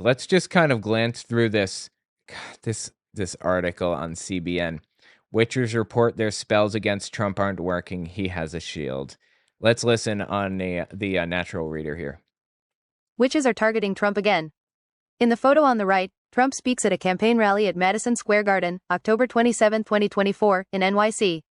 Let's just kind of glance through this article on CBN. Witchers report their spells against Trump aren't working. He has a shield. Let's listen on the natural reader here. Witches are targeting Trump again. In the photo on the right, Trump speaks at a campaign rally at Madison Square Garden, October 27, 2024, in NYC.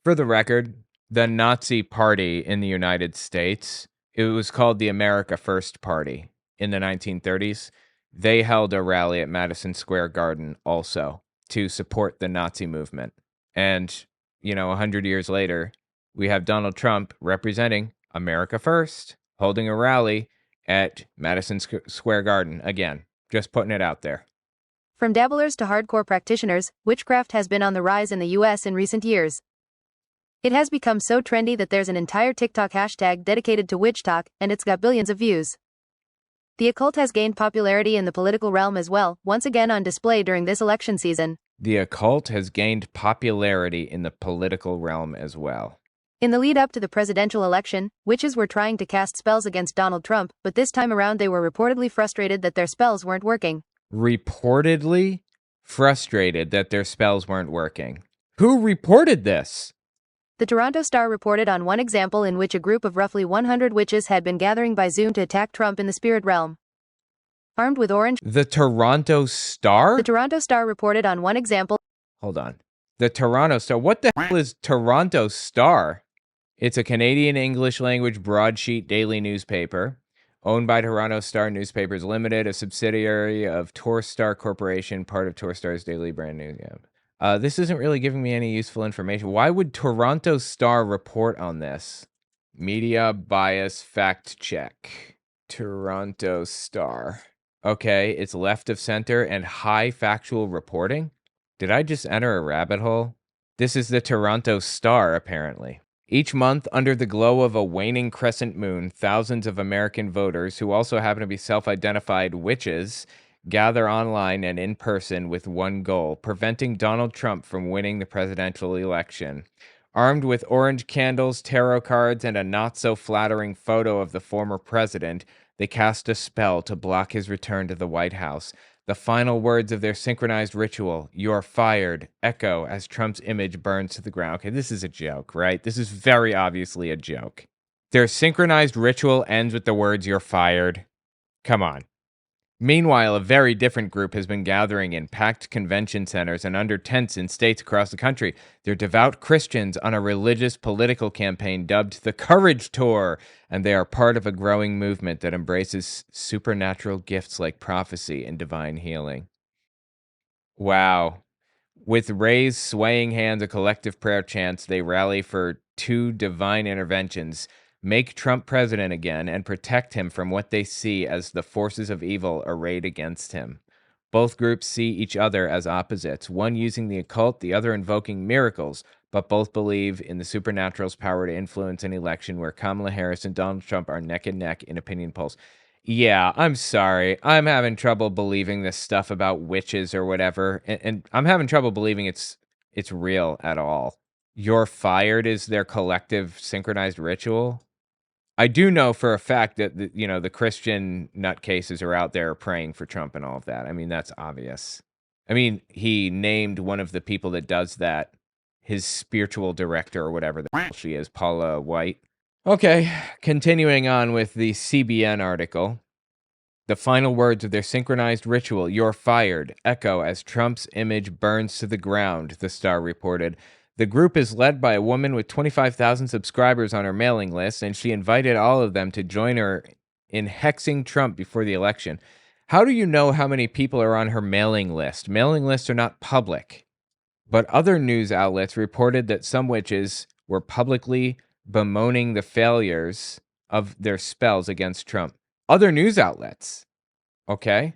For the record, the Nazi Party in the United States, it was called the America First Party in the 1930s. They held a rally at Madison Square Garden also to support the Nazi movement. And, 100 years later, we have Donald Trump representing America First, holding a rally at Madison Square Garden. Again, just putting it out there. From dabblers to hardcore practitioners, witchcraft has been on the rise in the US in recent years. It has become so trendy that there's an entire TikTok hashtag dedicated to witch talk, and it's got billions of views. The occult has gained popularity in the political realm as well, once again on display during this election season. The occult has gained popularity in the political realm as well. In the lead up to the presidential election, witches were trying to cast spells against Donald Trump, but this time around they were reportedly frustrated that their spells weren't working. Reportedly frustrated that their spells weren't working. Who reported this? The Toronto Star reported on one example in which a group of roughly 100 witches had been gathering by Zoom to attack Trump in the spirit realm. Armed with orange... The Toronto Star? The Toronto Star reported on one example... Hold on. The Toronto Star? What the hell is Toronto Star? It's a Canadian English language broadsheet daily newspaper owned by Toronto Star Newspapers Limited, a subsidiary of Torstar Corporation, part of Torstar's daily brand news. Yeah. This isn't really giving me any useful information. Why would Toronto Star report on this? Media bias fact check. Toronto Star. Okay, it's left of center and high factual reporting? Did I just enter a rabbit hole? This is the Toronto Star, apparently. Each month, under the glow of a waning crescent moon, thousands of American voters, who also happen to be self-identified witches, gather online and in person with one goal: preventing Donald Trump from winning the presidential election. Armed with orange candles, tarot cards, and a not-so-flattering photo of the former president, they cast a spell to block his return to the White House. The final words of their synchronized ritual, "You're fired," echo as Trump's image burns to the ground. Okay, this is a joke, right? This is very obviously a joke. Their synchronized ritual ends with the words, "You're fired." Come on. Meanwhile, a very different group has been gathering in packed convention centers and under tents in states across the country. They're devout Christians on a religious political campaign dubbed the Courage Tour, and they are part of a growing movement that embraces supernatural gifts like prophecy and divine healing. Wow. With raised, swaying hands, a collective prayer chants, they rally for two divine interventions: make Trump president again, and protect him from what they see as the forces of evil arrayed against him. Both groups see each other as opposites, one using the occult, the other invoking miracles, but both believe in the supernatural's power to influence an election where Kamala Harris and Donald Trump are neck and neck in opinion polls. Yeah, I'm sorry. I'm having trouble believing this stuff about witches or whatever, and I'm having trouble believing it's real at all. "You're fired" is their collective synchronized ritual. I do know for a fact that the Christian nutcases are out there praying for Trump and all of that. I mean, that's obvious. I mean, he named one of the people that does that his spiritual director or whatever the hell she is, Paula White. Okay, continuing on with the CBN article. The final words of their synchronized ritual, "You're fired," echo as Trump's image burns to the ground, the Star reported. The group is led by a woman with 25,000 subscribers on her mailing list, and she invited all of them to join her in hexing Trump before the election. How do you know how many people are on her mailing list? Mailing lists are not public. But other news outlets reported that some witches were publicly bemoaning the failures of their spells against Trump. Other news outlets. Okay.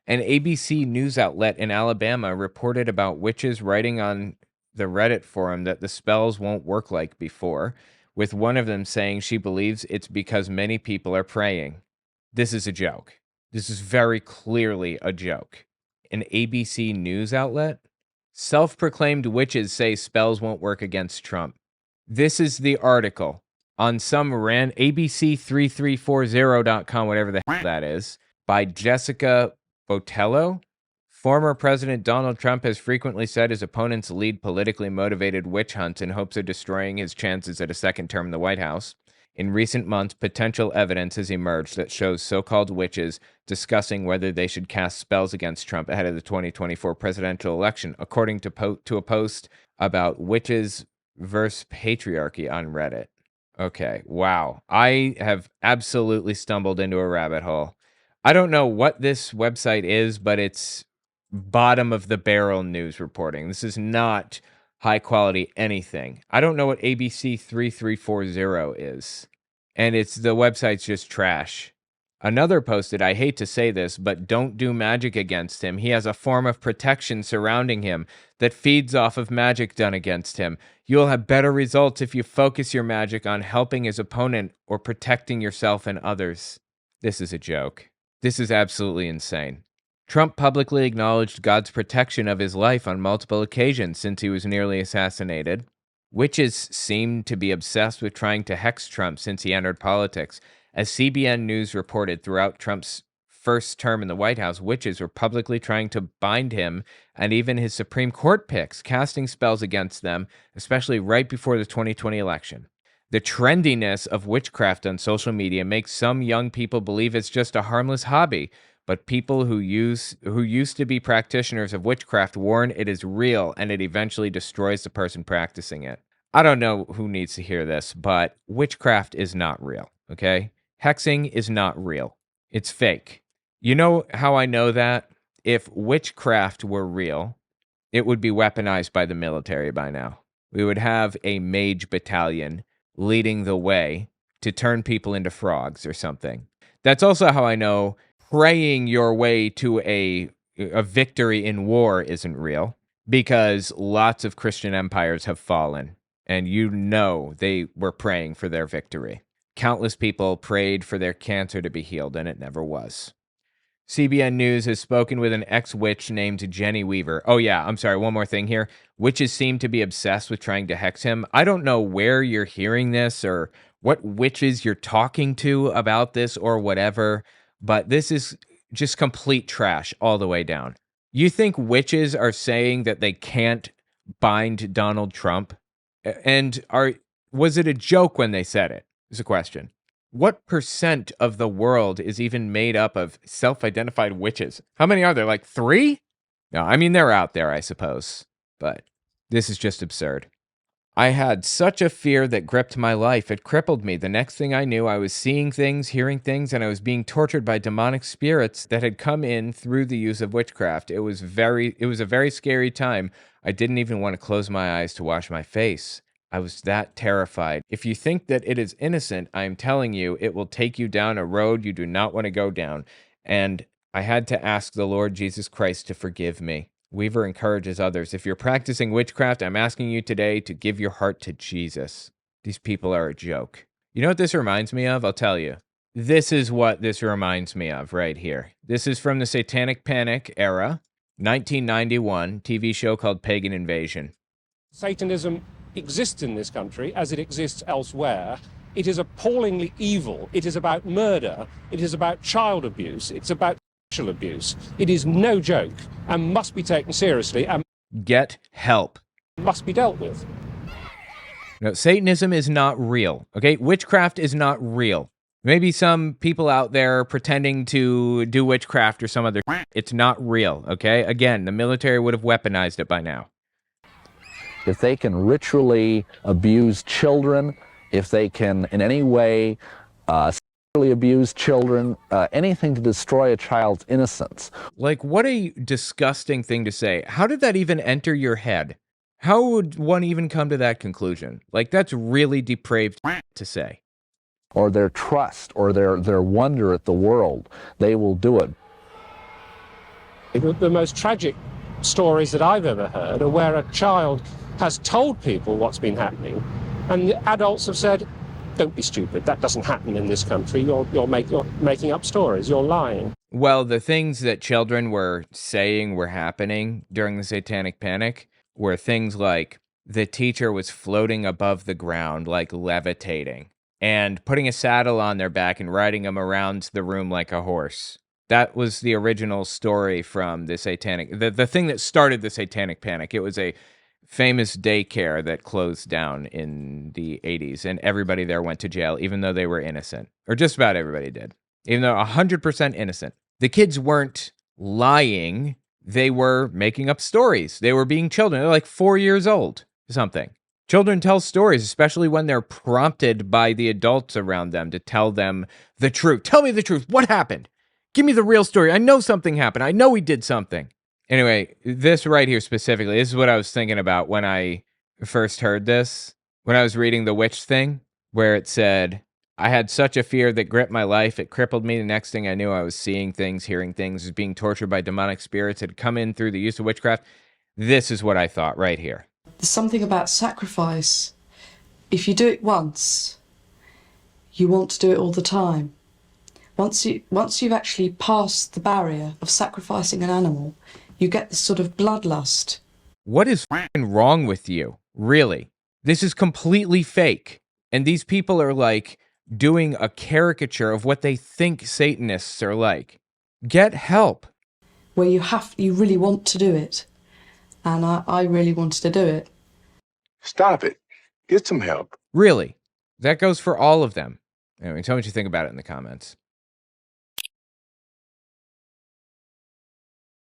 An ABC news outlet in Alabama reported about witches writing on the Reddit forum that the spells won't work like before, with one of them saying she believes it's because many people are praying. This is a joke. This is very clearly a joke. An ABC news outlet? Self-proclaimed witches say spells won't work against Trump. This is the article on some ABC3340.com, whatever the hell that is. by Jessica Botello. Former President Donald Trump has frequently said his opponents lead politically motivated witch hunts in hopes of destroying his chances at a second term in the White House. In recent months, potential evidence has emerged that shows so-called witches discussing whether they should cast spells against Trump ahead of the 2024 presidential election, according to a post about witches versus patriarchy on Reddit. Okay, wow. I have absolutely stumbled into a rabbit hole. I don't know what this website is, but it's bottom of the barrel news reporting. This is not high quality anything. I don't know what ABC 3340 is. And the website's just trash. Another posted, I hate to say this, but don't do magic against him. He has a form of protection surrounding him that feeds off of magic done against him. You'll have better results if you focus your magic on helping his opponent or protecting yourself and others. This is a joke. This is absolutely insane. Trump publicly acknowledged God's protection of his life on multiple occasions since he was nearly assassinated. Witches seem to be obsessed with trying to hex Trump since he entered politics. As CBN News reported, throughout Trump's first term in the White House, witches were publicly trying to bind him and even his Supreme Court picks, casting spells against them, especially right before the 2020 election. The trendiness of witchcraft on social media makes some young people believe it's just a harmless hobby, but people who used to be practitioners of witchcraft warn it is real and it eventually destroys the person practicing it. I don't know who needs to hear this, but witchcraft is not real, okay? Hexing is not real. It's fake. You know how I know that? If witchcraft were real, it would be weaponized by the military by now. We would have a mage battalion leading the way to turn people into frogs or something. That's also how I know praying your way to a victory in war isn't real, because lots of Christian empires have fallen, and you know they were praying for their victory. Countless people prayed for their cancer to be healed, and it never was. CBN News has spoken with an ex-witch named Jenny Weaver. Oh yeah, I'm sorry, one more thing here. Witches seem to be obsessed with trying to hex him. I don't know where you're hearing this or what witches you're talking to about this or whatever, but this is just complete trash all the way down. You think witches are saying that they can't bind Donald Trump? And was it a joke when they said it? Is a question. What percent of the world is even made up of self-identified witches? How many are there? Like 3? No, I mean, they're out there, I suppose. But this is just absurd. I had such a fear that gripped my life. It crippled me. The next thing I knew, I was seeing things, hearing things, and I was being tortured by demonic spirits that had come in through the use of witchcraft. It was a very scary time. I didn't even want to close my eyes to wash my face. I was that terrified. If you think that it is innocent, I am telling you, it will take you down a road you do not want to go down. And I had to ask the Lord Jesus Christ to forgive me. Weaver encourages others. If you're practicing witchcraft, I'm asking you today to give your heart to Jesus. These people are a joke. You know what this reminds me of? I'll tell you. This is what this reminds me of right here. This is from the Satanic Panic era, 1991, TV show called Pagan Invasion. Satanism exists in this country as it exists elsewhere. It is appallingly evil. It is about murder. It is about child abuse. It's about sexual abuse. It is no joke and must be taken seriously and get help. Must be dealt with. No, Satanism is not real, okay? Witchcraft is not real. Maybe some people out there pretending to do witchcraft or some other. It's not real, okay? Again, the military would have weaponized it by now. If they can ritually abuse children, if they can in any way sexually abuse children, anything to destroy a child's innocence. Like, what a disgusting thing to say. How did that even enter your head? How would one even come to that conclusion? Like, that's really depraved to say. Or their trust, or their wonder at the world, they will do it. The most tragic stories that I've ever heard are where a child has told people what's been happening, and the adults have said, don't be stupid, that doesn't happen in this country, you're making up stories, you're lying. Well, the things that children were saying were happening during the Satanic Panic were things like the teacher was floating above the ground, like levitating, and putting a saddle on their back and riding them around the room like a horse. That was the original story from the satanic, the thing that started the satanic panic. It was a famous daycare that closed down in the 80s, and everybody there went to jail, even though they were innocent. Or just about everybody did. Even though 100% innocent. The kids weren't lying. They were making up stories. They were being children. They're like 4 years old or something. Children tell stories, especially when they're prompted by the adults around them to tell them the truth. Tell me the truth. What happened? Give me the real story. I know something happened. I know we did something. Anyway, this right here specifically, this is what I was thinking about when I first heard this. When I was reading the witch thing, where it said, I had such a fear that gripped my life. It crippled me. The next thing I knew, I was seeing things, hearing things, was being tortured by demonic spirits that had come in through the use of witchcraft. This is what I thought right here. There's something about sacrifice. If you do it once, you want to do it all the time. Once you've actually passed the barrier of sacrificing an animal, you get this sort of bloodlust. What is f***ing wrong with you? Really? This is completely fake. And these people are like doing a caricature of what they think Satanists are like. Get help. Where you really want to do it. And I really wanted to do it. Stop it. Get some help. Really. That goes for all of them. Anyway, tell me what you think about it in the comments.